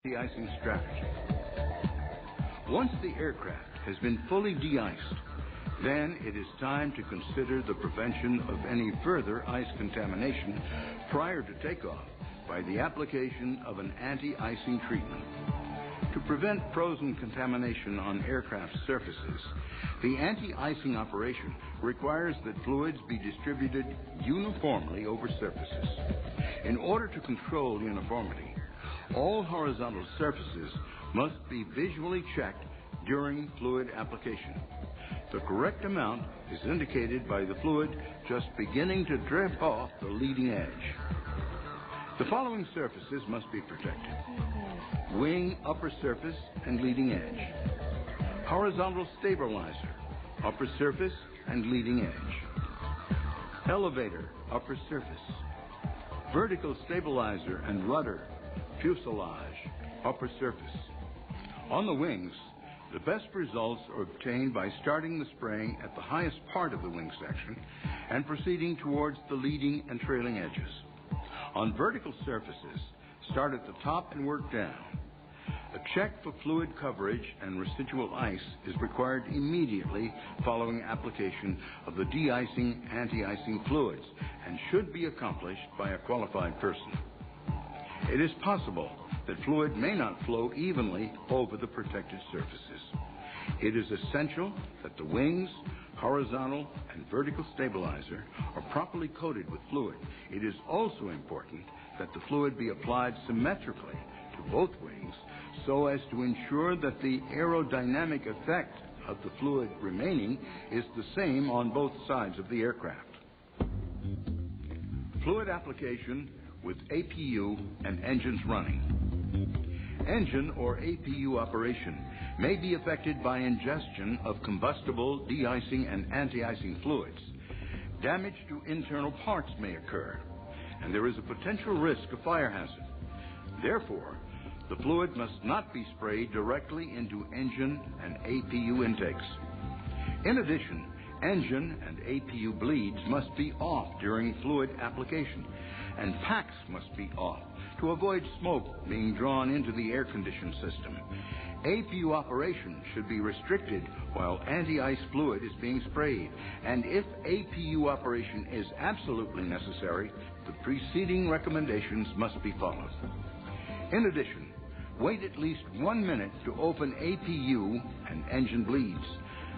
De-icing strategy. Once the aircraft has been fully de-iced, then it is time to consider the prevention of any further ice contamination prior to takeoff by the application of an anti-icing treatment. To prevent frozen contamination on aircraft surfaces, the anti-icing operation requires that fluids be distributed uniformly over surfaces. In order to control uniformity, all horizontal surfaces must be visually checked during fluid application. The correct amount is indicated by the fluid just beginning to drip off the leading edge. The following surfaces must be protected: wing upper surface and leading edge, horizontal stabilizer, upper surface and leading edge, elevator, upper surface, vertical stabilizer and rudder, fuselage, upper surface. On the wings, the best results are obtained by starting the spraying at the highest part of the wing section and proceeding towards the leading and trailing edges. On vertical surfaces, start at the top and work down. A check for fluid coverage and residual ice is required immediately following application of the de-icing anti-icing fluids and should be accomplished by a qualified person. It is possible that fluid may not flow evenly over the protected surfaces. It is essential that the wings, horizontal, and vertical stabilizer are properly coated with fluid. It is also important that the fluid be applied symmetrically to both wings so as to ensure that the aerodynamic effect of the fluid remaining is the same on both sides of the aircraft. Fluid application with APU and engines running. Engine or APU operation may be affected by ingestion of combustible, de-icing, and anti-icing fluids. Damage to internal parts may occur, and there is a potential risk of fire hazard. Therefore, the fluid must not be sprayed directly into engine and APU intakes. In addition, engine and APU bleeds must be off during fluid application, and packs must be off to avoid smoke being drawn into the air condition system. APU operation should be restricted while anti-ice fluid is being sprayed, and if APU operation is absolutely necessary, the preceding recommendations must be followed. In addition, wait at least 1 minute to open APU and engine bleeds,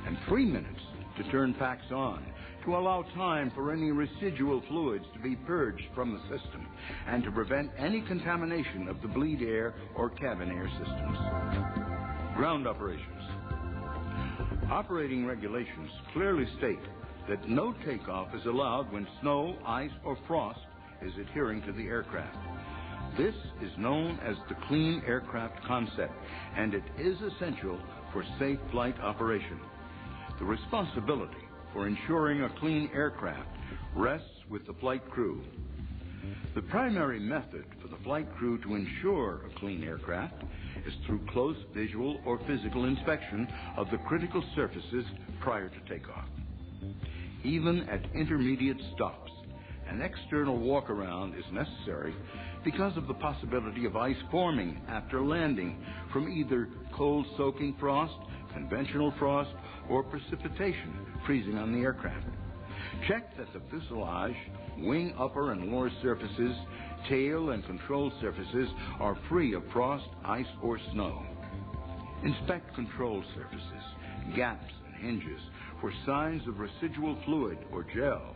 and 3 minutes to turn packs on, to allow time for any residual fluids to be purged from the system and to prevent any contamination of the bleed air or cabin air systems. Ground operations. Operating regulations clearly state that no takeoff is allowed when snow, ice, or frost is adhering to the aircraft. This is known as the clean aircraft concept, and it is essential for safe flight operation. The responsibility for ensuring a clean aircraft rests with the flight crew. The primary method for the flight crew to ensure a clean aircraft is through close visual or physical inspection of the critical surfaces prior to takeoff. Even at intermediate stops, an external walk-around is necessary because of the possibility of ice forming after landing from either cold-soaking frost, conventional frost, or precipitation freezing on the aircraft. Check that the fuselage, wing upper and lower surfaces, tail and control surfaces are free of frost, ice, or snow. Inspect control surfaces, gaps, and hinges for signs of residual fluid or gel.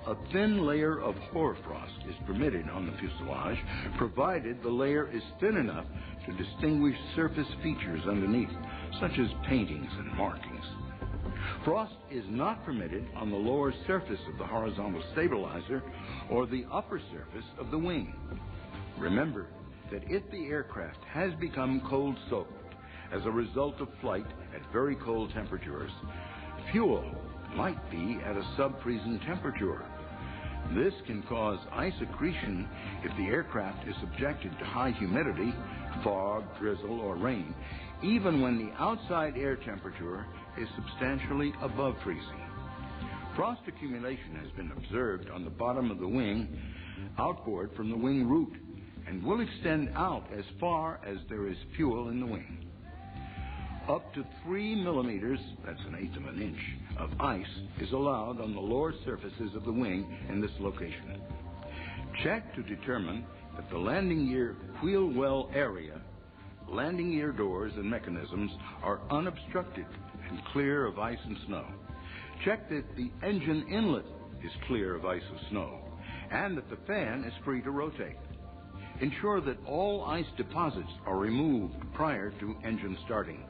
A thin layer of hoarfrost is permitted on the fuselage, provided the layer is thin enough to distinguish surface features underneath, such as paintings and markings. Frost is not permitted on the lower surface of the horizontal stabilizer or the upper surface of the wing. Remember that if the aircraft has become cold-soaked as a result of flight at very cold temperatures, fuel might be at a sub-freezing temperature. This can cause ice accretion if the aircraft is subjected to high humidity, fog, drizzle, or rain, even when the outside air temperature is substantially above freezing. Frost accumulation has been observed on the bottom of the wing, outboard from the wing root, and will extend out as far as there is fuel in the wing. Up to 3 millimeters, that's 1/8 of an inch, of ice is allowed on the lower surfaces of the wing in this location. Check to determine that the landing gear wheel well area, landing gear doors and mechanisms are unobstructed and clear of ice and snow. Check that the engine inlet is clear of ice or snow, and that the fan is free to rotate. Ensure that all ice deposits are removed prior to engine starting.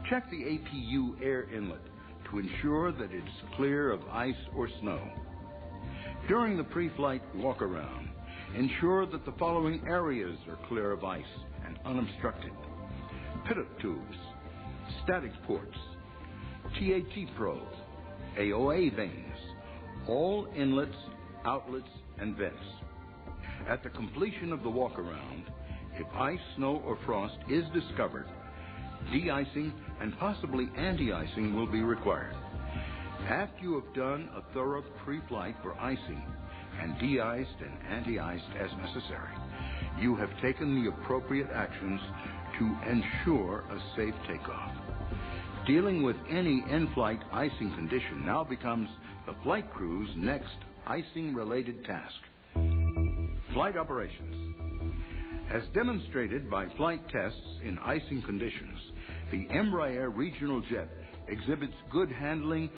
Check the APU air inlet to ensure that it is clear of ice or snow. During the pre-flight walk-around, ensure that the following areas are clear of ice and unobstructed: pitot tubes, static ports, TAT probes, AOA vanes, all inlets, outlets, and vents. At the completion of the walk-around, if ice, snow, or frost is discovered, de-icing and possibly anti-icing will be required. After you have done a thorough pre-flight for icing and de-iced and anti-iced as necessary, you have taken the appropriate actions to ensure a safe takeoff. Dealing with any in-flight icing condition now becomes the flight crew's next icing-related task. Flight operations. As demonstrated by flight tests in icing conditions, the Embraer regional jet exhibits good handling